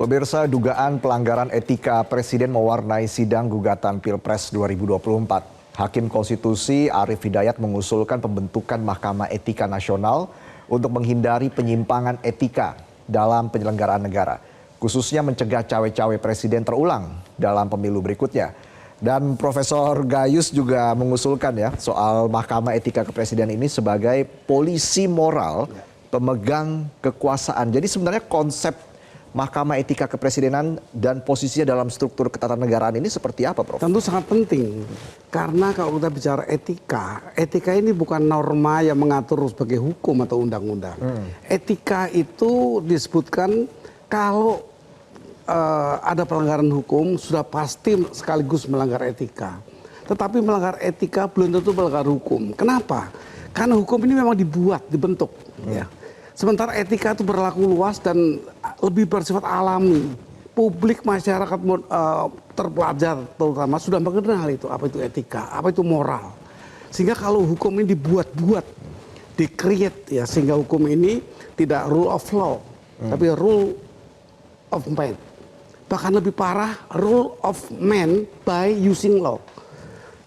Pemirsa, dugaan pelanggaran etika Presiden mewarnai sidang gugatan Pilpres 2024. Hakim Konstitusi Arief Hidayat mengusulkan pembentukan Mahkamah Etika Nasional untuk menghindari penyimpangan etika dalam penyelenggaraan negara, khususnya mencegah cawe-cawe presiden terulang dalam pemilu berikutnya. Dan Profesor Gayus juga mengusulkan ya soal Mahkamah Etika Kepresiden ini sebagai polisi moral pemegang kekuasaan. Jadi sebenarnya konsep Mahkamah Etika Kepresidenan dan posisinya dalam struktur ketatanegaraan ini seperti apa, Prof? Tentu sangat penting, karena kalau kita bicara etika, etika ini bukan norma yang mengatur sebagai hukum atau undang-undang. Etika itu disebutkan kalau ada pelanggaran hukum sudah pasti sekaligus melanggar etika. Tetapi melanggar etika belum tentu melanggar hukum. Kenapa? Karena hukum ini memang dibentuk. Ya. Sementara etika itu berlaku luas dan lebih bersifat alami. Publik, masyarakat terpelajar terutama sudah mengenal itu, apa itu etika, apa itu moral. Sehingga kalau hukum ini dibuat-buat, di-create ya, sehingga hukum ini tidak rule of law, tapi rule of man. Bahkan lebih parah, rule of man by using law.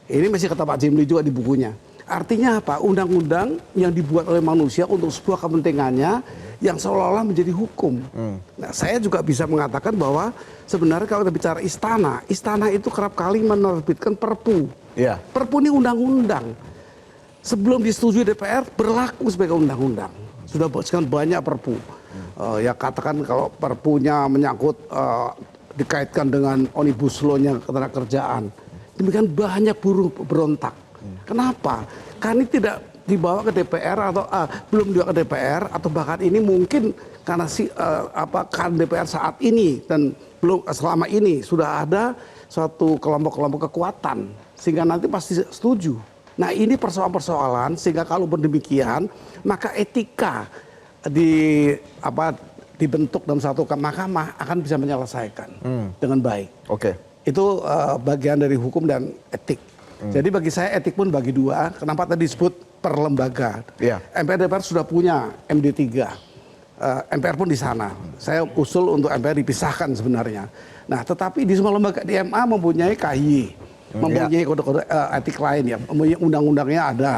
Ini masih kata Pak Jimli juga di bukunya. Artinya apa? Undang-undang yang dibuat oleh manusia untuk sebuah kepentingannya yang seolah-olah menjadi hukum. Nah, saya juga bisa mengatakan bahwa sebenarnya kalau kita bicara istana, istana itu kerap kali menerbitkan perpu. Yeah. Perpu ini undang-undang. Sebelum disetujui DPR berlaku sebagai undang-undang. Sudah sekian banyak perpu. Ya katakan kalau perpunya menyangkut dikaitkan dengan omnibus law-nya ketenagakerjaan. Demikian banyak buruh berontak. Kenapa? Karena ini tidak dibawa ke DPR atau belum dibawa ke DPR atau bahkan ini mungkin karena kan DPR saat ini dan belum selama ini sudah ada suatu kelompok-kelompok kekuatan sehingga nanti pasti setuju. Nah ini persoalan-persoalan sehingga kalau demikian maka etika dibentuk dalam satu mahkamah akan bisa menyelesaikan dengan baik. Oke. Itu bagian dari hukum dan etik. Jadi bagi saya etik pun bagi dua. Kenapa tadi disebut per lembaga? Yeah. MPR DPR sudah punya MD3. MPR pun di sana. Saya usul untuk MPR dipisahkan sebenarnya. Nah, tetapi di semua lembaga di MA mempunyai KY, mempunyai kode-kode etik lain ya. Mempunyai undang-undangnya ada.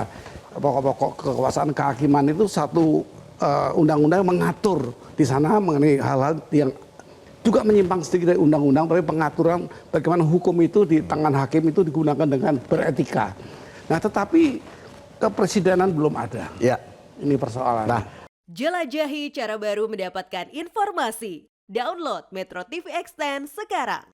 Pokok-pokok kekuasaan kehakiman itu satu undang-undang yang mengatur di sana mengenai hal-hal yang juga menyimpang sedikit dari undang-undang, tapi pengaturan bagaimana hukum itu di tangan hakim itu digunakan dengan beretika. Nah, tetapi kepresidenan belum ada. Ya. Ini persoalan. Nah. Jelajahi cara baru mendapatkan informasi. Download Metro TV Extend sekarang.